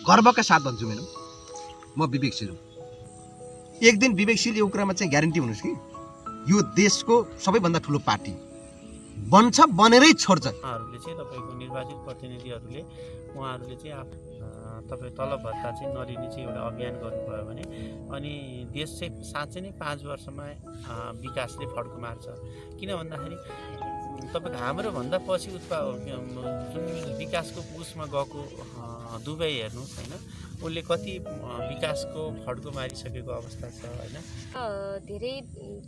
गर्वका साथ भन्छु मैडम, म विवेकशील हुँ। एक दिन विवेकशील यो कुरामा चाहिँ ग्यारेन्टी हुनुहोस् कि यो देशको सबैभन्दा ठुलो पार्टी बन्छ, बनेरै छोड्छ। उहाँहरूले चाहिँ तपाईँको निर्वाचित प्रतिनिधिहरूले उहाँहरूले चाहिँ तपाईँ तलब भत्ता चाहिँ नलिने चाहिँ एउटा अभियान गर्नुभयो भने अनि देश चाहिँ साँच्चै नै 5 वर्षमा विकासले फड्को मार्छ। किन भन्दाखेरि तपाईँको हाम्रो भन्दा पछि जुन विकासको उसमा गएको दुबई हेर्नुहोस् होइन, उसले कति विकासको फड्को मारिसकेको अवस्था छ होइन। धेरै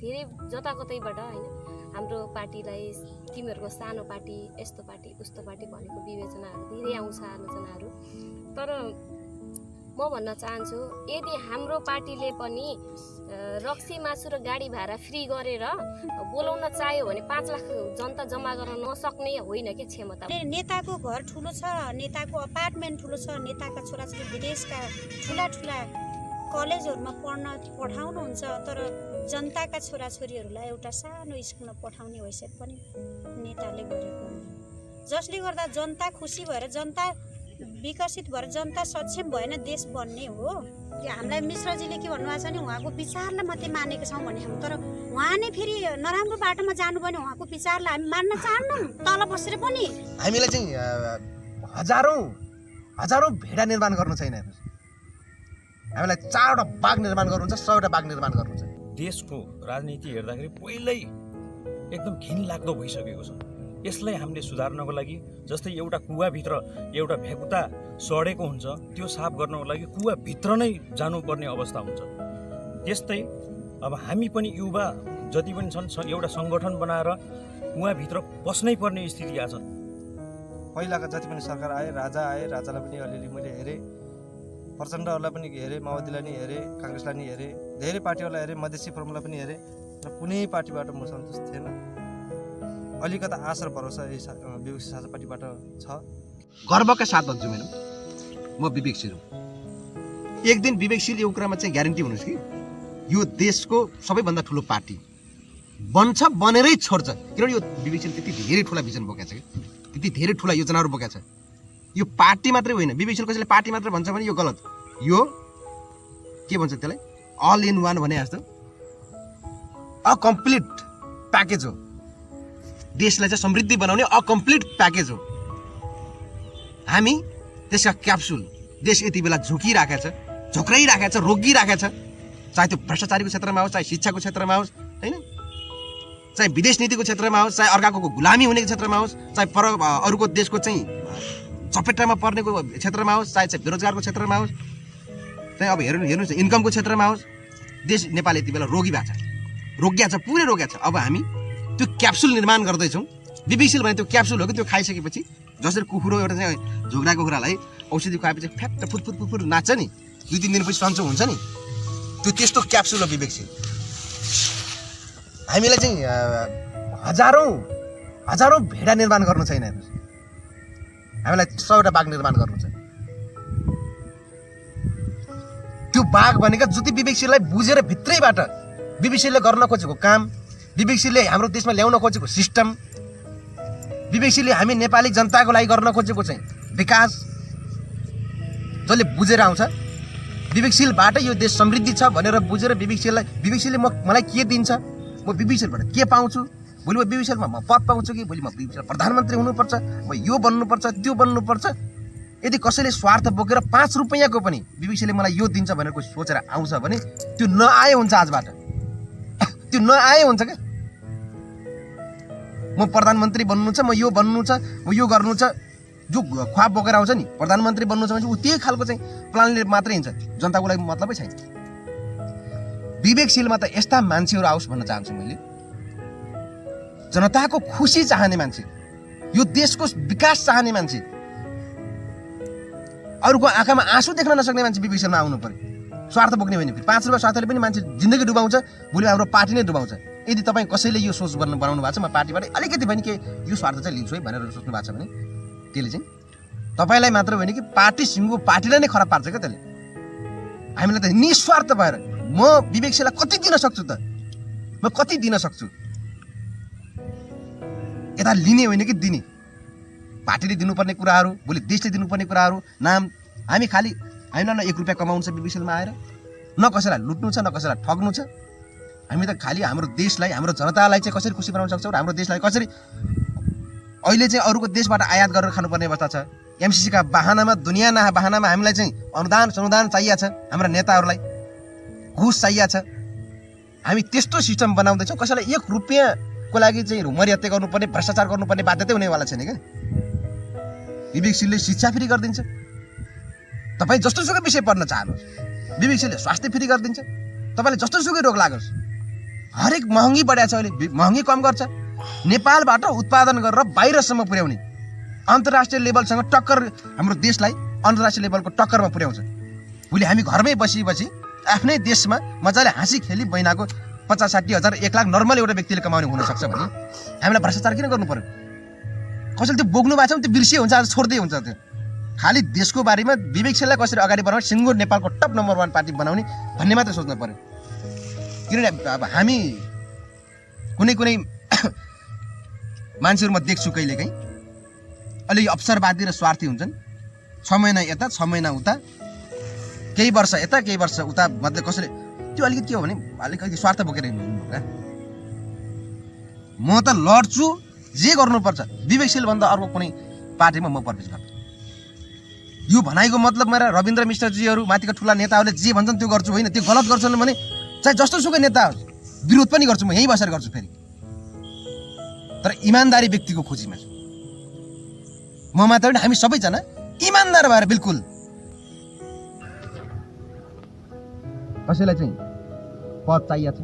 धेरै जताकतैबाट होइन हाम्रो पार्टीलाई तिमीहरूको सानो पार्टी, यस्तो पार्टी उस्तो पार्टी भनेको विवेचनाहरू धेरै आउँछ, आलोचनाहरू। तर म भन्न चाहन्छु यदि हाम्रो पार्टीले पनि रक्सी मासु र गाडी भाडा फ्री गरेर बोलाउन चाह्यो भने 5 लाख जनता जम्मा गर्न नसक्ने होइन के क्षमता। नेताको घर ठुलो छ, नेताको अपार्टमेन्ट ठुलो छ, नेताका छोराछोरी विदेशका ठुला ठुला कलेजहरूमा पढाउनुहुन्छ, तर जनताका छोराछोरीहरूलाई एउटा सानो स्कुलमा पठाउने हैसियत पनि नेताले गरेको हो। जसले गर्दा जनता खुसी भएर, जनता विकसित भएर, जनता सक्षम भएन देश बन्ने हो। त्यो हामीलाई मिश्रजीले के भन्नुभएको छ भने उहाँको विचारलाई मात्रै मानेको छौँ भने हामी, तर उहाँ नै फेरि नराम्रो बाटोमा जानु भने उहाँको विचारलाई हामी मान्न चाहन्नौँ तल बसेर पनि। हामीलाई चाहिँ हजारौँ भेडा निर्माण गर्नु छैन, हामीलाई 4वटा बाघ निर्माण गर्नुहुन्छ, 100वटा बाघ निर्माण गर्नुहुन्छ। देशको राजनीति हेर्दाखेरि पहिल्यै एकदम घिनलाग्दो भइसकेको छ। यसलाई हामीले सुधार्नको लागि जस्तै एउटा कुवाभित्र एउटा भेकुता सडेको हुन्छ, त्यो साफ गर्नको लागि कुवाभित्र नै जानुपर्ने अवस्था हुन्छ। त्यस्तै अब हामी पनि युवा जति पनि छन् एउटा सङ्गठन बनाएर कुवाभित्र बस्नै पर्ने स्थिति आछ। पहिलाका जति पनि सरकार आए, राजालाई पनि अलिअलि मैले हेरेँ, प्रचण्डहरूलाई पनि हेरेँ, माओवादीलाई नि हेरेँ, काङ्ग्रेसलाई नि हेरेँ, धेरै पार्टीहरूलाई हेरेँ, मधेसी फोरमलाई पनि हेरेँ, र कुनै पार्टीबाट म सन्तुष्ट थिएन। अलिकता आशा र भरोसा विवेकशील साझा पार्टीबाट छ। गर्वका साथ भन्छु मैडम, म विवेकशील हुँ। एक दिन विवेकशील यो कुरामा चाहिँ ग्यारेन्टी हुनुहोस् कि यो देशको सबैभन्दा ठुलो पार्टी बन्छ, बनेरै छोड्छ। किनभने यो विवेकशील त्यति धेरै ठुला भिजन बोकेको छ कि, त्यति धेरै ठुला योजनाहरू बोकेको छ। यो पार्टी मात्रै होइन, विवेकशील कसैले पार्टी मात्र भन्छ भने यो गलत। यो के भन्छ त्यसलाई, अल इन वान भने जस्तो अ कम्प्लिट प्याकेज हो। देशलाई चाहिँ समृद्धि बनाउने अ कम्प्लिट प्याकेज हो। हामी त्यसका क्याप्सुल, देश यति बेला झुकिराखेको छ, झोक्राइराखेको छ, रोकिराखेको छ, चाहे त्यो भ्रष्टाचारीको क्षेत्रमा होस्, चाहे शिक्षाको क्षेत्रमा होस् होइन, चाहे विदेश नीतिको क्षेत्रमा होस्, चाहे अर्काको गुलामी हुने क्षेत्रमा होस्, चाहे अरूको देशको चाहिँ चपेटामा पर्नेको क्षेत्रमा होस्, चाहे बेरोजगारको क्षेत्रमा होस्, चाहे अब हेर्नुहोस् इन्कमको क्षेत्रमा होस्, देश नेपाल यति बेला रोगिया छ, पुरै रोगिया छ। अब हामी त्यो क्याप्सुल निर्माण गर्दैछौँ। विवेकशील भने त्यो क्याप्सुल हो कि, त्यो खाइसकेपछि जसरी कुखुरो एउटा चाहिँ झोक्रा कुखुरालाई औषधि खुवाएपछि फ्याट फुट नाच्छ नि, 2-3 दिनपछि सन्चो हुन्छ नि, त्यो त्यस्तो क्याप्सुल हो विवेकशील। हामीलाई चाहिँ हजारौँ भेडा निर्माण गर्नु छैन, हामीलाई 100वटा बाघ निर्माण गर्नु छ। त्यो बाघ भनेको जति विवेकशीललाई बुझेर भित्रैबाट विवेकशीलले गर्न खोजेको काम, विवेकशीलले हाम्रो देशमा ल्याउन खोजेको सिस्टम, विवेकशीलले हामी नेपाली जनताको लागि गर्न खोजेको चाहिँ विकास जसले बुझेर आउँछ, विवेकशीलबाट यो देश समृद्धि छ भनेर बुझेर विवेकशीलले मलाई के दिन्छ, म विवेकशीलबाट के पाउँछु, भोलि म विवेकशीलमा म पद पाउँछु कि, भोलि म विवेकशील प्रधानमन्त्री हुनुपर्छ, म यो बन्नुपर्छ, त्यो बन्नुपर्छ। यदि कसैले स्वार्थ बोकेर 5 रुपैयाँको पनि विवेकशीलले मलाई यो दिन्छ भनेर कोही सोचेर आउँछ भने त्यो नआए हुन्छ, आजबाट त्यो नआए हुन्छ क्या। म प्रधानमन्त्री बन्नु छ, म यो बन्नु छ, म यो गर्नु छ, जो ख्वाब बोकेर आउँछ नि प्रधानमन्त्री बन्नु छ भने ऊ त्यही खालको चाहिँ प्लानले मात्रै हिँड्छ, जनताको लागि मतलबै छैन। विवेकशीलमा त यस्ता मान्छेहरू आओस् भन्न चाहन्छु मैले, जनताको खुसी चाहने मान्छे, यो देशको विकास चाहने मान्छे, अरूको आँखामा आँसु देख्न नसक्ने मान्छे विवेकशीलमा आउनु पर्यो। स्वार्थ बोक्ने होइन, 5 रुपियाँ स्वार्थले पनि मान्छे जिन्दगी डुबाउँछ, भोलि हाम्रो पार्टी नै डुबाउँछ। यदि तपाईँ कसैले यो सोच बनाउनु भएको छ, म पार्टीबाट अलिकति पनि के यो स्वार्थ चाहिँ लिन्छु है भनेर सोच्नु भएको छ भने त्यसले चाहिँ तपाईँलाई मात्र होइन कि पार्टी सिङ्गो पार्टीलाई नै खराब पार्छ क्या त्यसले। हामीलाई त निस्वार्थ भएर म विवेकशीललाई कति दिन सक्छु त, म कति दिन सक्छु, यता लिने होइन कि दिने। पार्टीले दिनुपर्ने कुराहरू, भोलि देशले दिनुपर्ने कुराहरू, नाम हामी हामीलाई न 1 रुपियाँ कमाउनु छ बिबिसीएलमा आएर, न कसैलाई लुट्नु छ, न कसैलाई ठग्नु छ। हामी त खालि हाम्रो देशलाई, हाम्रो जनतालाई चाहिँ कसरी खुसी बनाउन सक्छौँ र हाम्रो देशलाई कसरी अहिले चाहिँ अरूको देशबाट आयात गरेर खानुपर्ने अवस्था छ। एमसीसीका बहानामा, दुनियाँ बहानामा हामीलाई चाहिँ अनुदान चाहिएको छ, हाम्रा नेताहरूलाई घुस चाहिएको छ। हामी त्यस्तो सिस्टम बनाउँदैछौँ, कसैलाई 1 रुपियाँको लागि चाहिँ हुमरी हत्या गर्नुपर्ने, भ्रष्टाचार गर्नुपर्ने बाध्यता हुनेवाला छैन क्या। विवेकशीलले शिक्षा फ्री गरिदिन्छ, तपाईँ जस्तो सुकै विषय पढ्न चाहनुहोस्, विवेकशीलले स्वास्थ्य फ्री गरिदिन्छ, तपाईँले जस्तो सुकै रोग लागोस्। हरेक महँगी बढाएको छ अहिले, महँगी कम गर्छ। नेपालबाट उत्पादन गरेर बाहिरसम्म पुर्याउने, अन्तर्राष्ट्रिय लेभलसँग टक्कर, हाम्रो देशलाई अन्तर्राष्ट्रिय लेभलको टक्करमा पुर्याउँछ। भोलि हामी घरमै बसी आफ्नै देशमा मजाले हाँसी खेली महिनाको 50-60 हजार 1 लाख नर्मल एउटा व्यक्तिले कमाउने हुनसक्छ भने हामीलाई भ्रष्टाचार किन गर्नु पर्यो? कसैले त्यो बोक्नु भएको छ भने त्यो बिर्सिए हुन्छ, आज छोड्दै हुन्छ। त्यो खालि देशको बारेमा विवेकशीललाई कसरी अगाडि बढाउने, सिङ्गो नेपालको टप नम्बर 1 पार्टी बनाउने भन्ने मात्र सोच्नु पर्यो। किनभने अब हामी कुनै मान्छेहरूमा देख्छु कहिलेकाहीँ अलि अवसरवादी र स्वार्थी हुन्छन्। 6 महिना यता 6 महिना उता, केही वर्ष यता केही वर्ष उता, मतलब कसैले त्यो अलिकति के हो भने अलिकति स्वार्थ बोकेर हिँड्नु क्या। म त लड्छु, जे गर्नुपर्छ। विवेकशील भन्दा अर्को कुनै पार्टीमा म प्रवेश गर्छु। यो भनाइको मतलब मेरा रविन्द्र मिश्रजीहरू माथिका ठुला नेताहरूले जे भन्छन् त्यो गर्छु होइन, त्यो गलत गर्छन् भने चाहे जस्तो सुकै नेता होस् विरोध पनि गर्छु, म यहीँ बसेर गर्छु फेरि, तर इमान्दारी व्यक्तिको खोजीमा छु। म मात्र होइन, हामी सबैजना इमान्दार भएर बिल्कुल। कसैलाई चाहिँ पद चाहिएको छ,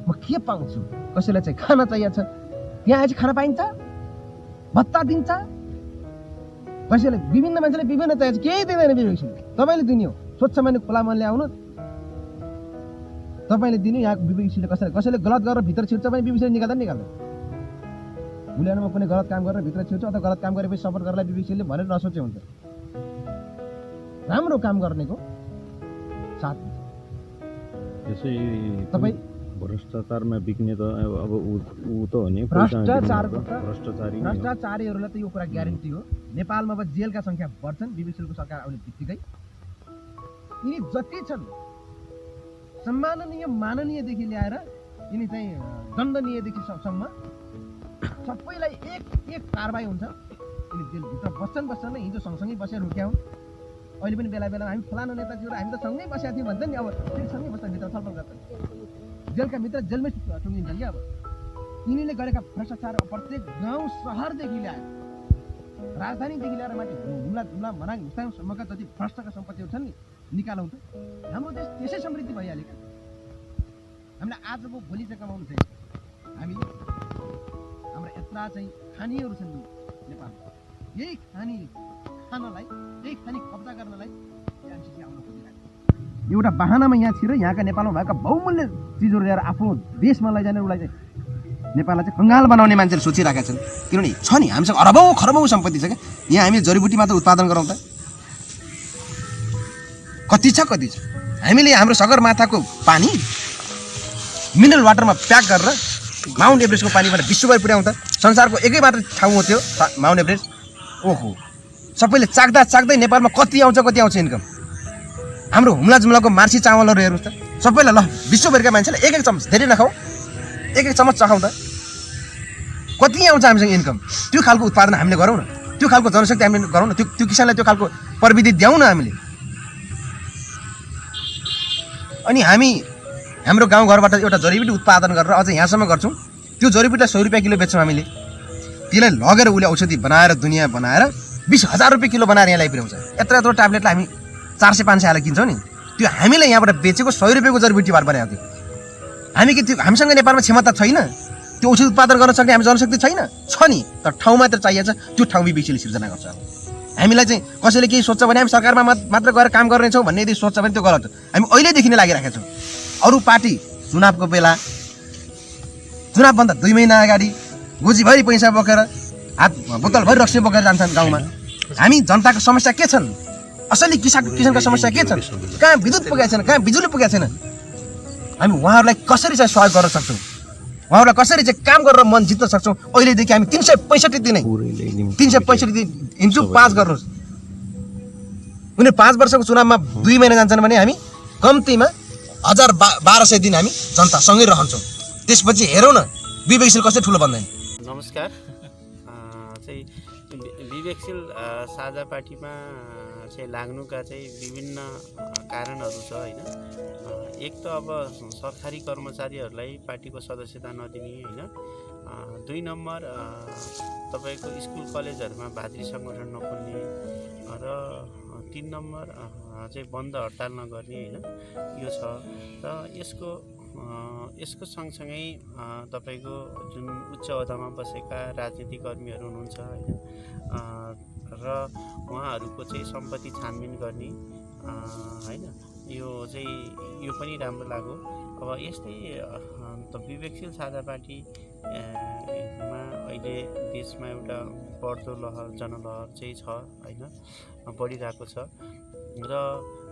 म के पाउँछु, कसैलाई चाहिँ खाना चाहिएको छ, त्यहाँ आएपछि खाना पाइन्छ, भत्ता दिन्छ, कसैले विभिन्न मान्छेले विभिन्न चाहिएको छ, केही दिँदैन विवेकशील। तपाईँले दिने हो, स्वच्छ माने खुला मनले आउनु, तपाईँले दिने। यहाँ विवेकशीलले कसैले गलत गरेर भित्र छिर्छ भने विवेकशीलले निकाल्दैन। भुलिहाल्नु, म कुनै गलत काम गरेर भित्र छिर्छु अथवा गलत काम गरेपछि सपोर्ट गर्नलाई विवेकशीलले भनेर नसोचे हुन्छ। राम्रो काम गर्नेको साथ त्यसै तपाईँ भ्रष्टाचारमा बिक्ने त अब ऊ त हो नि, भ्रष्टाचारीहरूलाई त यो कुरा ग्यारेन्टी हो। नेपालमा अब जेलका सङ्ख्या बढ्छन् विवेकशीलको सरकार आउने बित्तिकै। यिनी जति छन् सम्माननीय माननीयदेखि ल्याएर यिनी चाहिँ दण्डनीयदेखि सम्म सबैलाई एक कारबाही हुन्छ। यिनी जेलभित्र बस्छन् नै, हिजो सँगसँगै बसेर रुक्या हुन्। अहिले पनि बेला हामी फलानु नेताजीहरू हामी त सँगै बसेका थियौँ भन्छ नि, अब सँगै बस्दा भित्र छलफल गर्छन्। जेलका मित्र जेलमै टुङ्गिन्छन् क्या। अब यिनीले गरेका भ्रष्टाचार प्रत्येक गाउँ सहरदेखि ल्याएर राजधानीदेखि ल्याएर माथि हुम्ला मनाङ मुस्ताङसम्मका जति भ्रष्टका सम्पत्तिहरू छन् नि निकालौँ त हाम्रो देश त्यसै समृद्धि भइहाल्यो क्या। हामीलाई आजको भोलि चाहिँ कमाउनु चाहिँ हामी हाम्रा यत्रा चाहिँ खानीहरू छन् नेपालमा, यही खानी खानलाई, यही खानी कब्जा गर्नलाई एमसीसी आउन खोजिरहेको एउटा बाहनामा यहाँ छिरेर यहाँका नेपालमा भएका बहुमूल्य चिजहरू ल्याएर आफ्नो देशमा लैजाने उसलाई चाहिँ नेपाललाई चाहिँ कङ्गाल बनाउने मान्छेले सोचिरहेका छन्। किनभने छ नि हामीसँग अरबौँ खरबौँ सम्पत्ति छ क्या। यहाँ हामी जडीबुटी मात्र उत्पादन गरौँ त कति छ। हामीले हाम्रो सगरमाथाको पानी मिनरल वाटरमा प्याक गरेर माउन्ट एभरेस्टको पानीबाट विश्वभर पुर्याउँ त। संसारको एकै मात्र ठाउँ हो त्यो माउन्ट एभरेस्ट। ओहो, सबैले चाख्दै नेपालमा कति आउँछ इन्कम। हाम्रो हुम्ला जुम्लाको मार्सी चामलहरू हेर्नुहोस् त, सबैलाई ल विश्वभरिका मान्छेलाई एक चम्च, धेरै नखाऊ, एक चम्च चखाउँ त, कति आउँछ हामीसँग इन्कम। त्यो खालको उत्पादन हामीले गरौँ न, त्यो खालको जनशक्ति हामीले गरौँ न, त्यो किसानलाई त्यो खालको प्रविधि द्याउँ न हामीले। अनि हामी हाम्रो गाउँघरबाट एउटा जडीबुटी उत्पादन गरेर अझ यहाँसम्म गर्छौँ। त्यो जडीबुटीलाई 100 रुपियाँ किलो बेच्छौँ हामीले। त्यसलाई लगेर उसले औषधि बनाएर दुनियाँ बनाएर 20,000 रुपियाँ किलो बनाएर यहाँ ल्याइपुर्याउँछ। यत्रो ट्याब्लेटलाई हामी 400-500 हालेर किन्छौँ नि, त्यो हामीले यहाँबाट बेचेको 100 रुपियाँको जडीबुटीबाट बनाएको थियो। हामी के त्यो हामीसँग नेपालमा क्षमता छैन, त्यो औषधि उत्पादन गर्न सक्ने हामी जनशक्ति छैन, छ नि, तर ठाउँ मात्र चाहिएको छ। त्यो ठाउँ विवेकशीलले सिर्जना गर्छ। हामीलाई चाहिँ कसैले केही सोच्छ भने हामी सरकारमा मात्र गएर काम गर्नेछौँ भन्ने यदि सोच्छ भने त्यो गलत हो। हामी अहिलेदेखि नै लागिरहेका छौँ। अरू पार्टी चुनावको बेला, चुनावभन्दा 2 महिना अगाडि गोजीभरि पैसा बोकेर हात बोतलभरि रक्सी बोकेर जान्छन् गाउँमा। हामी जनताको समस्या के छन्, असली किसानको समस्या के छन्, कहाँ विद्युत पुगेको छैन, कहाँ बिजुली पुगेको छैन, हामी उहाँहरूलाई कसरी चाहिँ सहयोग गर्न सक्छौँ, उहाँहरूलाई कसरी चाहिँ काम गरेर मन जित्न सक्छौँ। अहिलेदेखि हामी 365 दिनै 365 दिन × 5 गर्नुहोस्। कुनै 5 वर्षको चुनावमा 2 महिना जान्छन् भने हामी कम्तीमा 1200 दिन हामी जनतासँगै रहन्छौँ। त्यसपछि हेरौँ न विवेकशील कसरी ठुलो बन्दैन। नमस्कार। चाहिँ विवेकशील साझा पार्टीमा चाहिँ लाग्नुका चाहिँ विभिन्न कारणहरू छ होइन। एक त अब सरकारी कर्मचारीहरूलाई पार्टीको सदस्यता नदिने होइन। 2 नम्बर तपाईँको स्कुल कलेजहरूमा भातृ सङ्गठन नखोल्ने र 3 नम्बर चाहिँ बन्द हडताल नगर्ने होइन, यो छ। र यसको सँगसँगै तपाईँको जुन उच्च ओहदामा बसेका राजनीतिक कर्मीहरू हुनुहुन्छ होइन, र उहाँहरूको चाहिँ सम्पत्ति छानबिन गर्ने होइन, यो पनि राम्रो लाग्यो। अब यस्तै विवेकशील साझा पार्टीमा अहिले देशमा एउटा बढ्दो जनलहर चाहिँ छ होइन, बढिरहेको छ। र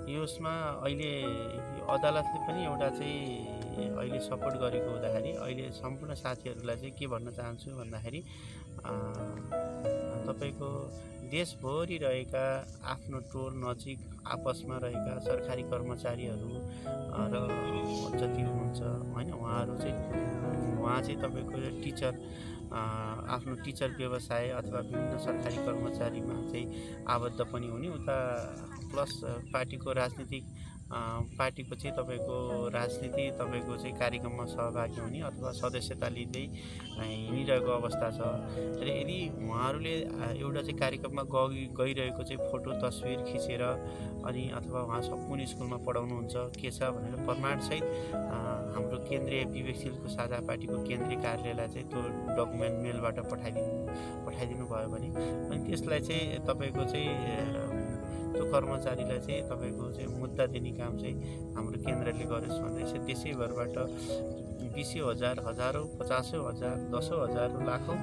यसमा अहिले अदालतले पनि एउटा चाहिँ अहिले सपोर्ट गरेको हुँदाखेरि अहिले सम्पूर्ण साथीहरूलाई चाहिँ के भन्न चाहन्छु भन्दाखेरि तपाईँको देशभरि रहेका आफ्नो टोल नजिक आपसमा रहेका सरकारी कर्मचारीहरू र जति हुनुहुन्छ होइन, उहाँ चाहिँ तपाईँको टिचर आफ्नो टिचर व्यवसाय अथवा विभिन्न सरकारी कर्मचारीमा चाहिँ आबद्ध पनि हुने, उता प्लस पार्टीको राजनीति तपाईँको चाहिँ कार्यक्रममा सहभागी हुने अथवा सदस्यता लिँदै हिँडिरहेको अवस्था छ। र यदि उहाँहरूले एउटा चाहिँ कार्यक्रममा गइरहेको चाहिँ फोटो तस्बिर खिचेर अनि अथवा उहाँ कुन स्कुलमा पढाउनुहुन्छ के छ भनेर प्रमाणसहित हाम्रो केन्द्रीय विवेकशीलको साझा पार्टीको केन्द्रीय कार्यालयलाई चाहिँ त्यो डकुमेन्ट मेलबाट पठाइदिनु भयो भने अनि त्यसलाई चाहिँ तपाईँको चाहिँ त्यो कर्मचारीलाई चाहिँ तपाईँको चाहिँ मुद्दा दिने काम चाहिँ हाम्रो केन्द्रले गरोस् भन्दै चाहिँ देशैभरबाट 20,000 हजारौँ 50,000 10,000 लाखौँ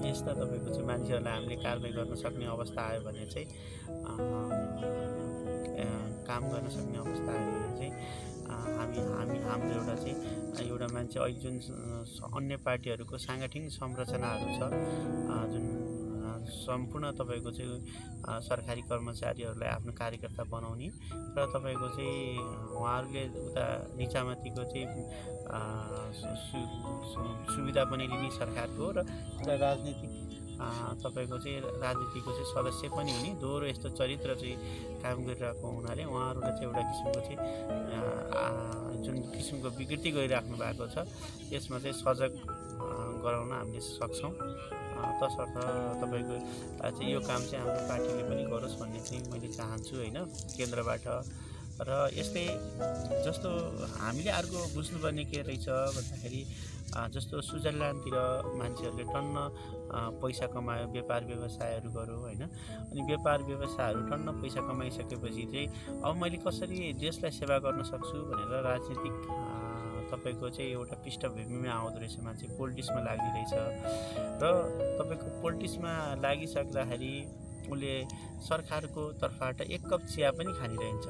यस्ता तपाईँको चाहिँ मान्छेहरूलाई हामीले कारबाही गर्न सक्ने अवस्था आयो भने चाहिँ काम गर्न सक्ने अवस्था आयो भने चाहिँ हाम्रो एउटा मान्छे अहिले जुन अन्य पार्टीहरूको साङ्गठनिक संरचनाहरू छ जुन सम्पूर्ण तपाईँको चाहिँ सरकारी कर्मचारीहरूलाई आफ्नो कार्यकर्ता बनाउने र तपाईँको चाहिँ उहाँहरूले उता निचामाथिको चाहिँ सुविधा पनि लिने सरकारको र उता तपाईँको चाहिँ राजनीतिको चाहिँ सदस्य पनि हुने दोहोरो यस्तो चरित्र चाहिँ काम गरिरहेको हुनाले उहाँहरूलाई चाहिँ एउटा किसिमको चाहिँ जुन किसिमको विकृति गरिराख्नु भएको छ यसमा चाहिँ सजग गराउन हामीले सक्छौँ। तसर्थ तपाईँको चाहिँ यो काम चाहिँ हाम्रो पार्टीले पनि गरोस् भन्ने चाहिँ मैले चाहन्छु होइन केन्द्रबाट। र यस्तै जस्तो हामीले अर्को बुझ्नुपर्ने के रहेछ भन्दाखेरि जस्तो स्विजरल्यान्डतिर मान्छेहरूले टन्न पैसा कमायो, व्यापार व्यवसायहरू गर्यो होइन, अनि व्यापार व्यवसायहरू टन्न पैसा कमाइसकेपछि चाहिँ अब मैले कसरी देशलाई सेवा गर्न सक्छु भनेर राजनीतिक तपाईँको चाहिँ एउटा पृष्ठभूमिमा आउँदो रहेछ, मान्छे पोलिटिक्समा लाग्ने रहेछ र तपाईँको पोलिटिक्समा लागिसक्दाखेरि उसले सरकारको तर्फबाट 1 कप चिया पनि खानिरहन्छ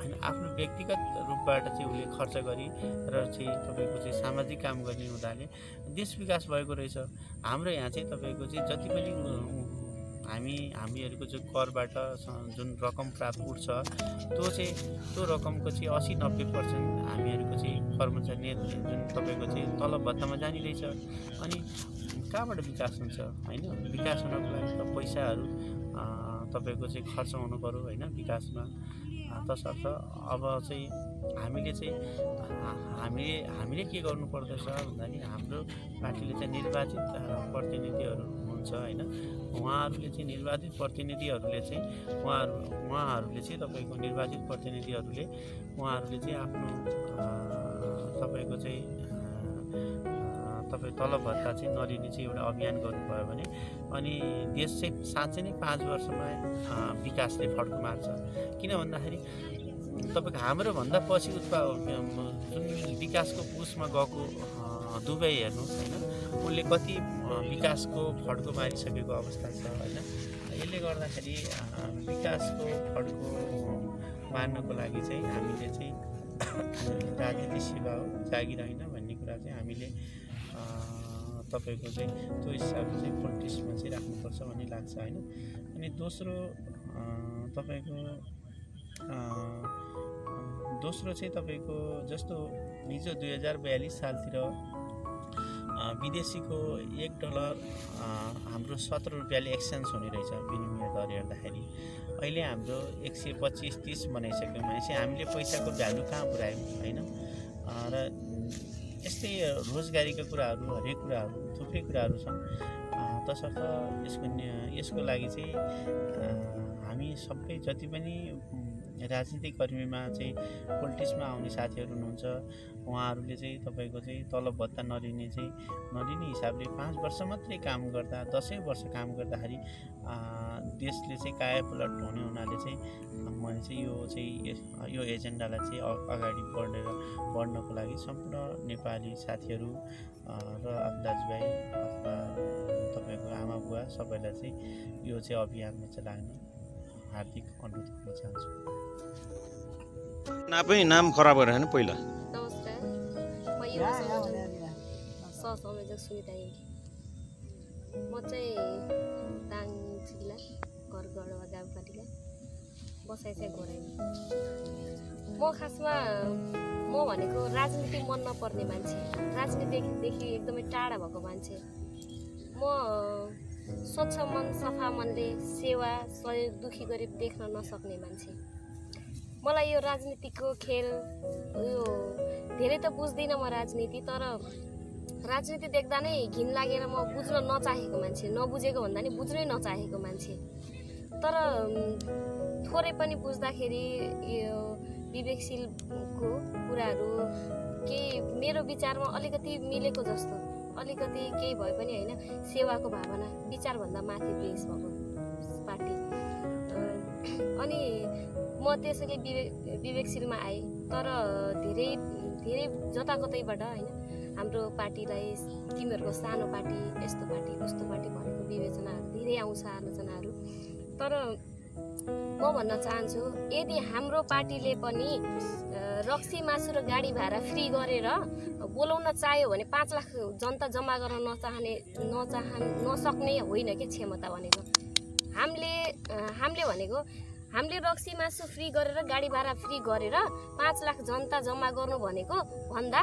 होइन। आफ्नो व्यक्तिगत रूपबाट चाहिँ उसले खर्च गरी र चाहिँ तपाईँको चाहिँ सामाजिक काम गर्ने हुँदाले देश विकास भएको रहेछ। हाम्रो यहाँ चाहिँ तपाईँको चाहिँ जति पनि हामीहरूको चाहिँ करबाट जुन रकम प्राप्त उठ्छ त्यो रकमको चाहिँ 80-90% हामीहरूको चाहिँ कर्मचारी जुन तपाईँको चाहिँ तलब भत्तामा जाने रहेछ। अनि कहाँबाट विकास हुन्छ होइन, विकास हुनको लागि त पैसाहरू तपाईँको चाहिँ खर्च हुनु पऱ्यो होइन विकासमा। तसर्थ अब चाहिँ हामीले के गर्नु पर्दछ भन्दाखेरि हाम्रो पार्टीले चाहिँ निर्वाचित प्रतिनिधिहरू हुन्छ होइन, उहाँहरूले चाहिँ निर्वाचित प्रतिनिधिहरूले चाहिँ तपाईँको निर्वाचित प्रतिनिधिहरूले उहाँहरूले चाहिँ आफ्नो तपाईँको चाहिँ तपाईँ तलब भत्ता चाहिँ नलिने चाहिँ एउटा अभियान गर्नुभयो भने अनि देश चाहिँ साँच्चै नै 5 वर्षमा विकासले फड्को मार्छ। किन भन्दाखेरि तपाईँको हाम्रोभन्दा पछि जुन विकासको उसमा गएको दुबई हेर्नुहोस् होइन, उसले कति विकासको फड्को मारिसकेको अवस्था छ होइन। यसले गर्दाखेरि विकासको फड्को मार्नको लागि चाहिँ हामीले चाहिँ राजनीति सेवा हो, जागिर होइन भन्ने कुरा चाहिँ हामीले तपाईँको चाहिँ त्यो हिसाबले चाहिँ पोलिटिक्समा चाहिँ राख्नुपर्छ भन्ने लाग्छ होइन। अनि दोस्रो तपाईँको दोस्रो चाहिँ तपाईँको जस्तो हिजो 2042 सालतिर विदेशीको $1 हाम्रो 17 रुपियाँले एक्सचेन्ज हुने रहेछ विनिमय दर हेर्दाखेरि। अहिले हाम्रो 125-30 बनाइसक्यौँ भनेपछि हामीले पैसाको भ्यालु कहाँ पुऱ्यायौँ होइन। र यस्तै रोजगारीका कुराहरू हरेक कुराहरू थुप्रै कुराहरू छन्। तसर्थ यसको लागि चाहिँ हामी सबै जति पनि राजनीतिक कर्मीमा चाहिँ पोलिटिक्समा आउने साथीहरू हुनुहुन्छ उहाँहरूले चाहिँ तपाईँको चाहिँ तलब भत्ता नलिने हिसाबले 5 वर्ष मात्रै काम गर्दा 10 वर्ष काम गर्दाखेरि देशले चाहिँ कायापलट हुने हुनाले चाहिँ मैले चाहिँ यो एजेन्डालाई चाहिँ अगाडि बढ्नको लागि सम्पूर्ण नेपाली साथीहरू र दाजुभाइ अथवा तपाईँको आमा बुवा सबैलाई चाहिँ यो चाहिँ अभियानमा चाहिँ लाग्ने हार्दिक अनुरोध गर्न चाहन्छु। नाम खराब गरेर हैन पहिला। नमस्कार, म युवा संगठन सहसंयोजक सुनिता यङ्की। म चाहिँ दाङ जिल्ला घर गढवा गाउँपालिका बसाइ चाहिँ गोराइमा। म खासमा म भनेको राजनीति मन नपर्ने मान्छे, राजनीतिदेखि एकदमै टाढा भएको मान्छे। म स्वच्छ मन सफा मनले सेवा सहयोग दुखी गरिब देख्न नसक्ने मान्छे। मलाई यो राजनीतिको खेल यो धेरै त बुझ्दिनँ म राजनीति, तर राजनीति देख्दा नै घिन लागेर म बुझ्न नचाहेको मान्छे, नबुझेको भन्दा नि बुझ्नै नचाहेको मान्छे। तर थोरै पनि बुझ्दाखेरि यो विवेकशीलको कुराहरू केही मेरो विचारमा अलिकति मिलेको जस्तो, अलिकति केही भए पनि होइन, सेवाको भावना विचारभन्दा माथि पेश भएको पार्टी। अनि म त्यसैले विवेकशीलमा आएँ। तर धेरै धेरै जताकतैबाट होइन हाम्रो पार्टीलाई तिमीहरूको सानो पार्टी, यस्तो पार्टी उस्तो पार्टी भनेको विवेचनाहरू धेरै आउँछ, आलोचनाहरू। तर म भन्न चाहन्छु यदि हाम्रो पार्टीले पनि रक्सी मासु र गाडी भाडा फ्री गरेर बोलाउन चाह्यो भने 5 लाख जनता जम्मा गर्न नसक्ने होइन के क्षमता भनेको। हामीले भनेको हामीले रक्सी मासु फ्री गरेर गाडी भाडा फ्री गरेर 5 लाख जनता जम्मा गर्नु भनेको भन्दा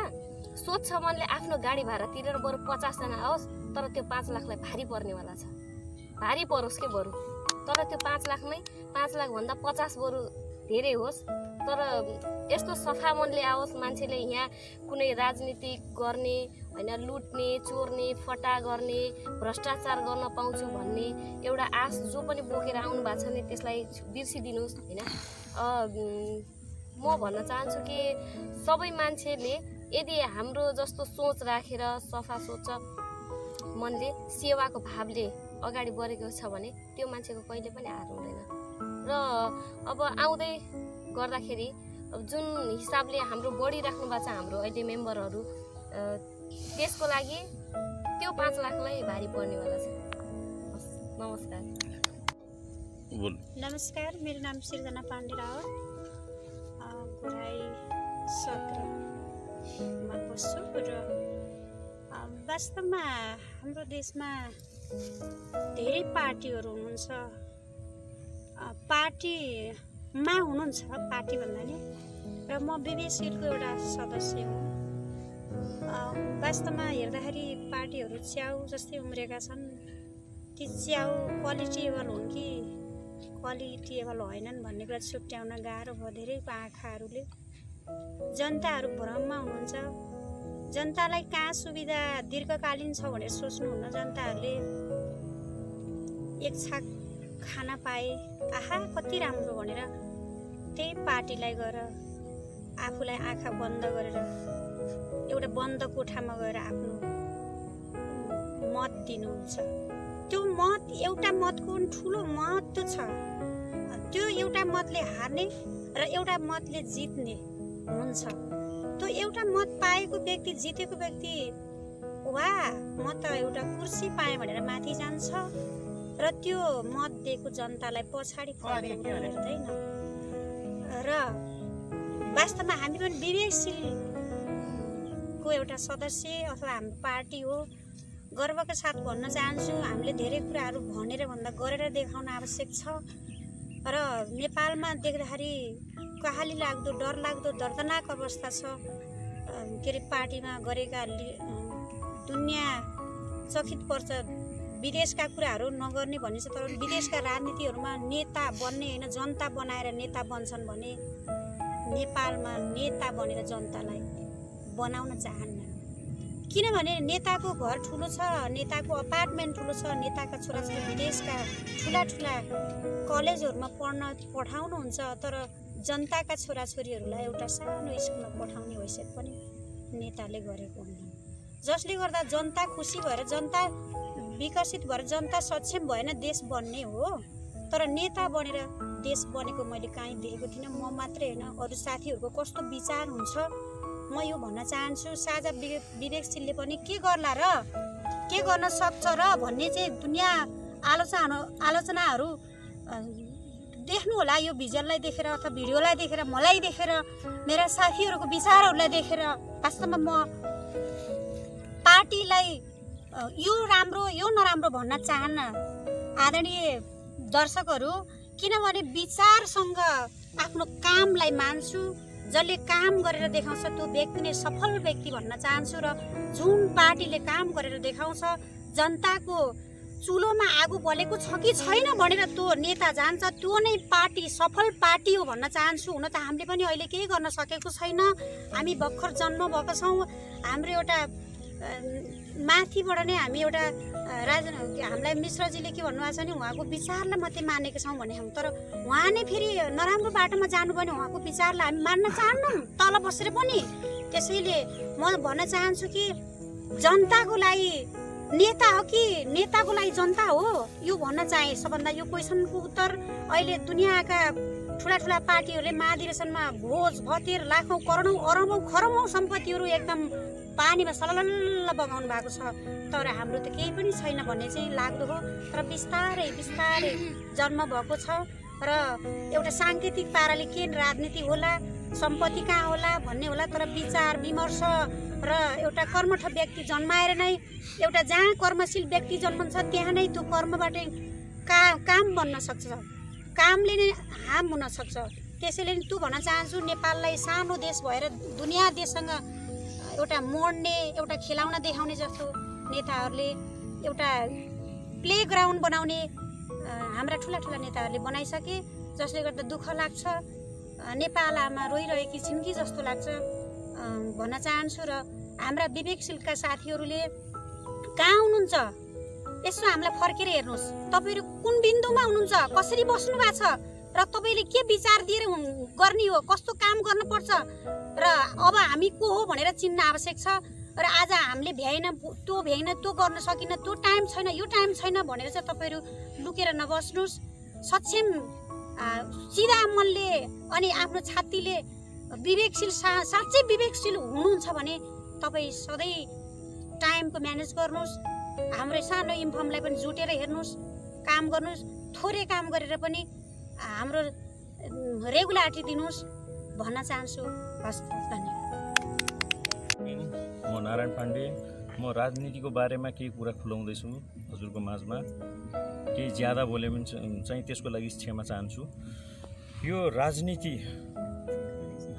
स्वच्छ मनले आफ्नो गाडी भाडा तिरेर बरु 50 जना आओस्, तर त्यो 5 लाखलाई भारी पर्नेवाला छ। भारी परोस् के बरु, तर त्यो 5 लाख नै 5 लाख भन्दा 50 बरु धेरै होस्। तर यस्तो सफा मनले आओस्, मान्छेले यहाँ कुनै राजनीति गर्ने होइन, लुट्ने चोर्ने फटा गर्ने भ्रष्टाचार गर्न पाउँछु भन्ने एउटा आश जो पनि बोकेर आउनु भएको छ नि त्यसलाई बिर्सिदिनुहोस् होइन। म भन्न चाहन्छु कि सबै मान्छेले यदि हाम्रो जस्तो सोच राखेर सफा सोच मनले सेवाको भावले अगाडि बढेको छ भने त्यो मान्छेको कहिले पनि हार हुँदैन। र अब आउँदै गर्दाखेरि जुन हिसाबले हाम्रो बढिराख्नु भएको छ हाम्रो अहिले मेम्बरहरू, त्यसको लागि त्यो 5 लाखलाई भारी पर्नेवाला छ। नमस्कार। नमस्कार, मेरो नाम सिर्जना पाण्डे रावत, गोराई 17मा बस्छु। र वास्तवमा हाम्रो देशमा धेरै पार्टीहरू हुनुहुन्छ, पार्टीमा हुनुहुन्छ पार्टी भन्दा नि, र म विवेकशीलको एउटा सदस्य हुँ। वास्तवमा हेर्दाखेरि पार्टीहरू च्याउ जस्तै उम्रेका छन्। ती च्याउ क्वालिटेबल हुन् कि क्वालिटेबल होइनन् भन्ने कुरा छुट्याउन गाह्रो भयो धेरैको आँखाहरूले। जनताहरू भ्रममा हुनुहुन्छ। जनतालाई कहाँ सुविधा दीर्घकालीन छ भनेर सोच्नुहुन्न। जनताहरूले एक छाक खाना पाए आहा कति राम्रो भनेर त्यही पार्टीलाई गएर आफूलाई आँखा बन्द गरेर एउटा बन्द कोठामा गएर आफ्नो मत दिनुहुन्छ। त्यो मत एउटा मतको ठुलो महत्त्व छ। त्यो एउटा मतले हार्ने र एउटा मतले जित्ने हुन्छ। त्यो एउटा मत पाएको व्यक्ति, जितेको व्यक्ति वाह म त एउटा कुर्सी पाएँ भनेर माथि जान्छ र त्यो मत दिएको जनतालाई पछाडि हेर्दैन। र वास्तवमा हामी पनि विवेकशीलको एउटा सदस्य अथवा हाम्रो पार्टी हो। गर्वका साथ भन्न चाहन्छु हामीले धेरै कुराहरू भनेर भन्दा गरेर देखाउन आवश्यक छ। र नेपालमा देख्दाखेरि कहाली लाग्दो डरलाग्दो दर्दनाक अवस्था छ। के अरे पार्टीमा गरेका दुनियाँ चकित पर्छ। विदेशका कुराहरू नगर्ने भनिन्छ, तर विदेशका राजनीतिहरूमा नेता बन्ने होइन जनता बनाएर नेता बन्छन् भने नेपालमा नेता बनेर जनतालाई बनाउन चाहन्न। किनभने नेताको घर ठुलो छ, नेताको अपार्टमेन्ट ठुलो छ, नेताका छोराछोरी विदेशका ठुला कलेजहरूमा पढाउनुहुन्छ, तर जनताका छोराछोरीहरूलाई एउटा सानो स्कुलमा पठाउने हैसियत पनि नेताले गरेको हुन्न। जसले गर्दा जनता खुसी भएर, जनता विकसित भएर, जनता सक्षम भएन देश बन्ने हो। तर नेता बनेर देश बनेको मैले कहीँ देखेको थिइनँ। म मात्रै होइन, अरू साथीहरूको कस्तो विचार हुन्छ म यो भन्न चाहन्छु। साझा विवेकशीलले पनि के गर्ला र, के गर्न सक्छ र भन्ने चाहिँ दुनियाँ आलोचनाहरू देख्नु होला। यो भिजुअललाई देखेर अथवा भिडियोलाई देखेर, मलाई देखेर, मेरा साथीहरूको विचारहरूलाई देखेर वास्तवमा म पार्टीलाई यो राम्रो यो नराम्रो भन्न चाहन्न आदरणीय दर्शकहरू। किनभने विचारसँग आफ्नो कामलाई मान्छु। जसले काम गरेर देखाउँछ त्यो व्यक्ति नै सफल व्यक्ति भन्न चाहन्छु। र जुन पार्टीले काम गरेर देखाउँछ, जनताको चुलोमा आगो बलेको छ कि छैन भनेर त्यो नेता जान्छ, त्यो नै पार्टी सफल पार्टी हो भन्न चाहन्छु। हुन त हामीले पनि अहिले केही गर्न सकेको छैन। हामी भर्खर जन्म भएको छौँ। हाम्रो एउटा माथिबाट नै हामी एउटा हामीलाई मिश्रजीले के भन्नुभएको छ भने उहाँको विचारलाई मात्रै मानेको छौँ भने हौँ, तर उहाँ नै फेरि नराम्रो बाटोमा जानु भने उहाँको विचारलाई हामी मान्न चाहन्नौँ तल बसेर पनि। त्यसैले म भन्न चाहन्छु कि जनताको लागि नेता हो कि नेताको लागि जनता हो, यो भन्न चाहे। सबभन्दा यो क्वेसनको उत्तर अहिले दुनियाँका ठुला पार्टीहरूले महाधिवेशनमा भोज भतेर लाखौँ करोडौँ अरबौँ खरबौँ सम्पत्तिहरू एकदम पानीमा सलल्ल बगाउनु भएको छ, तर हाम्रो त केही पनि छैन भन्ने चाहिँ लाग्दो हो। तर बिस्तारै जन्म भएको छ र एउटा साङ्केतिक पाराले के राजनीति होला, सम्पत्ति कहाँ होला भन्ने होला, तर विचार विमर्श र एउटा कर्मठ व्यक्ति जन्माएर नै एउटा जहाँ कर्मशील व्यक्ति जन्मन्छ त्यहाँ नै त्यो कर्मबाटै काम बन्न सक्छ, कामले नै हाम हुन सक्छ। त्यसैले त्यो भन्न चाहन्छु, नेपाललाई सानो देश भएर दुनियाँ देशसँग एउटा मोड्ने, एउटा खेलाउन देखाउने जस्तो नेताहरूले, एउटा प्ले ग्राउन्ड बनाउने हाम्रा ठुला नेताहरूले बनाइसके, जसले गर्दा दुःख लाग्छ। नेपाल आमा रोइरहेकी छिन् कि जस्तो लाग्छ भन्न चाहन्छु। र हाम्रा विवेकशीलका साथीहरूले कहाँ हुनुहुन्छ यसो हामीलाई फर्केर हेर्नुहोस्। तपाईँहरू कुन बिन्दुमा हुनुहुन्छ, कसरी बस्नु भएको छ र तपाईँले के विचार दिएर गर्ने हो, कस्तो काम गर्नुपर्छ र अब हामी को हो भनेर चिन्न आवश्यक छ। र आज हामीले भ्याएन त्यो गर्न सकिन, त्यो टाइम छैन, यो टाइम छैन भनेर चाहिँ तपाईँहरू लुकेर नबस्नुहोस्। सक्षम सिधा मनले अनि आफ्नो छातीले विवेकशील साँच्चै विवेकशील हुनुहुन्छ भने तपाईँ सधैँ टाइमको म्यानेज गर्नुहोस्। हाम्रो सानो इन्फर्मलाई पनि जुटेर हेर्नुहोस्, काम गर्नुहोस्, थोरै काम गरेर पनि हाम्रो रेगुलारिटी दिनुहोस् भन्न चाहन्छु। हस्, धन्यवाद। म नारायण पाण्डे, म राजनीतिको बारेमा केही कुरा खुलाउँदैछु हजुरको माझमा। केही ज्यादा बोले पनि चाहिँ त्यसको लागि क्षमा चाहन्छु। यो राजनीति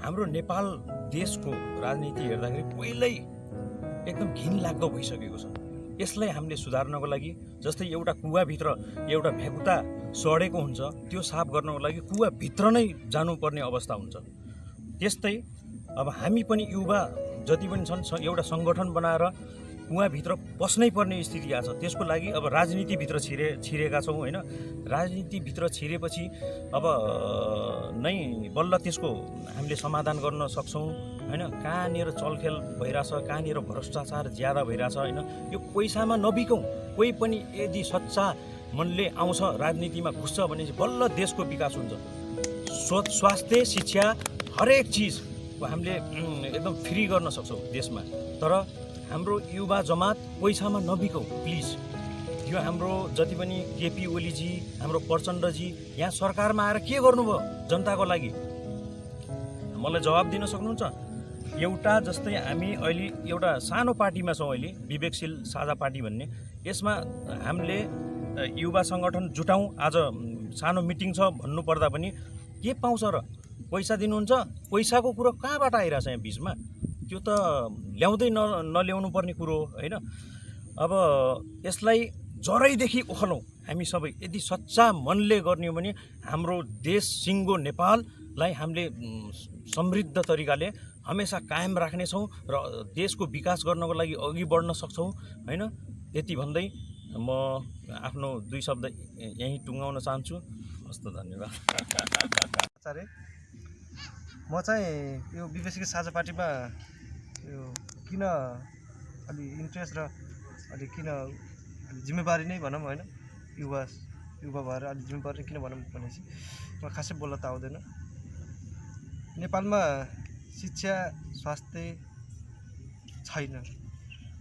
हाम्रो नेपाल देशको राजनीति हेर्दाखेरि पहिल्यै एकदम घिनलाग्दो भइसकेको छ। यसलाई हामीले सुधार्नको लागि जस्तै एउटा कुवाभित्र एउटा भ्याकुता सडेको हुन्छ, त्यो साफ गर्नको लागि कुवाभित्र नै जानुपर्ने अवस्था हुन्छ। त्यस्तै अब हामी पनि युवा जति पनि छन् एउटा सङ्गठन बनाएर कुवाभित्र बस्नै पर्ने स्थिति आएको छ। त्यसको लागि अब राजनीतिभित्र छिरेका छौँ होइन। राजनीतिभित्र छिरेपछि अब नै बल्ल त्यसको हामीले समाधान गर्न सक्छौँ होइन। कहाँनिर चलखेल भइरहेछ, कहाँनिर भ्रष्टाचार ज्यादा भइरहेछ होइन। यो पैसामा नबिकौँ। कोही पनि यदि सच्चा मनले आउँछ राजनीतिमा घुस्छ भने चाहिँ बल्ल देशको विकास हुन्छ। स्वास्थ्य, शिक्षा, हरेक चिज हामीले एकदम फ्री गर्न सक्छौँ देशमा। तर हाम्रो युवा जमात पैसामा नबिकौँ प्लिज। यो हाम्रो जति पनि केपी ओलीजी, हाम्रो प्रचण्डजी यहाँ सरकारमा आएर के गर्नुभयो जनताको लागि, मलाई जवाब दिन सक्नुहुन्छ? एउटा जस्तै हामी अहिले एउटा सानो पार्टीमा छौँ अहिले, विवेकशील साझा पार्टी भन्ने। यसमा हामीले युवा सङ्गठन जुटाउँ। आज सानो मिटिङ छ भन्नुपर्दा पनि के पाउँछ र? पैसा दिनुहुन्छ, पैसाको कुरो कहाँबाट आइरहेछ यहाँ बिचमा? त्यो त ल्याउँदै नल्याउनु पर्ने कुरो हो होइन। अब यसलाई जरैदेखि उखलौँ हामी सबै, यदि सच्चा मनले गर्ने हो भने हाम्रो देश सिङ्गो नेपाललाई हामीले समृद्ध तरिकाले हमेसा कायम राख्नेछौँ र देशको विकास गर्नको लागि अघि बढ्न सक्छौँ होइन। यति भन्दै म आफ्नो 2 शब्द यहीँ टुङ्गाउन चाहन्छु। हस्त, धन्यवाद। आचार्य, म चाहिँ यो बीपीएससीको साझा पार्टीमा यो किन अलि इन्ट्रेस्ट र अलि किन जिम्मेवारी नै भनौँ होइन, युवा भएर अलि जिम्मेवारी किन भनौँ भनेपछि म खासै बोल्न त आउँदैन। नेपालमा शिक्षा स्वास्थ्य छैन,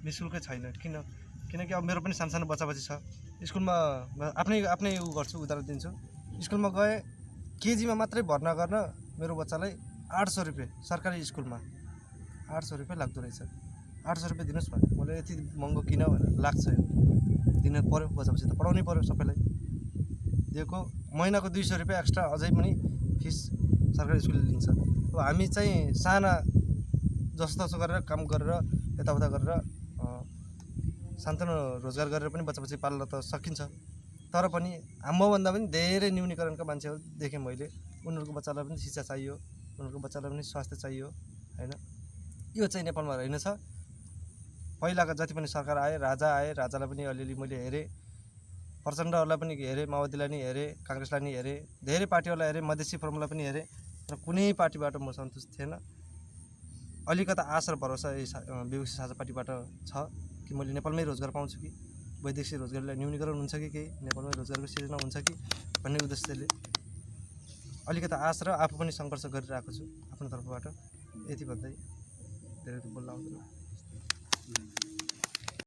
निःशुल्कै छैन। किनकि अब मेरो पनि सानो बच्चा छ स्कुलमा, आफ्नै उ गर्छु, उदाहरण दिन्छु। स्कुलमा गएँ, केजीमा मात्रै भर्ना गर्न मेरो बच्चालाई 800 रुपियाँ, सरकारी स्कुलमा 800 रुपियाँ लाग्दो रहेछ। 800 रुपियाँ दिनुहोस् भने मैले यति महँगो किन भनेर लाग्छ, यो दिन पऱ्यो, बच्चापछि त पढाउनै पऱ्यो सबैलाई। दिएको महिनाको 200 रुपियाँ एक्स्ट्रा अझै पनि फिस सरकारी स्कुलले लिन्छ। अब हामी चाहिँ साना जस्तो गरेर काम गरेर यताउता गरेर सान्तनो रोजगार गरेर पनि बच्चापछि पाल्न त सकिन्छ। तर पनि मभन्दा पनि धेरै न्यूनीकरणका मान्छेहरू देखेँ मैले। उनीहरूको बच्चालाई पनि शिक्षा चाहियो, उनीहरूको बच्चालाई पनि स्वास्थ्य चाहियो होइन। यो चाहिँ नेपालमा रहेनछ। पहिलाका जति पनि सरकार आए, राजालाई पनि अलिअलि मैले हेरेँ, प्रचण्डहरूलाई पनि हेरेँ, माओवादीलाई नि हेरेँ, काङ्ग्रेसलाई नि हेरेँ, धेरै पार्टीहरूलाई हेरेँ, मधेसी फोरमलाई पनि हेरेँ, तर कुनै पार्टीबाट म सन्तुष्ट थिएन। अलिकता आश र भरोसा बीपीएससी साझा पार्टीबाट छ कि मैले नेपालमै रोजगार पाउँछु कि वैदेशिक रोजगारीलाई न्यूनीकरण हुन्छ कि केही नेपालमै रोजगारको सिर्जना हुन्छ कि भन्ने उद्देश्यले अलिकता आश र आफू पनि सङ्घर्ष गरिरहेको छु आफ्नो तर्फबाट। यति भन्दै धेरै बोल्न आउँदैन।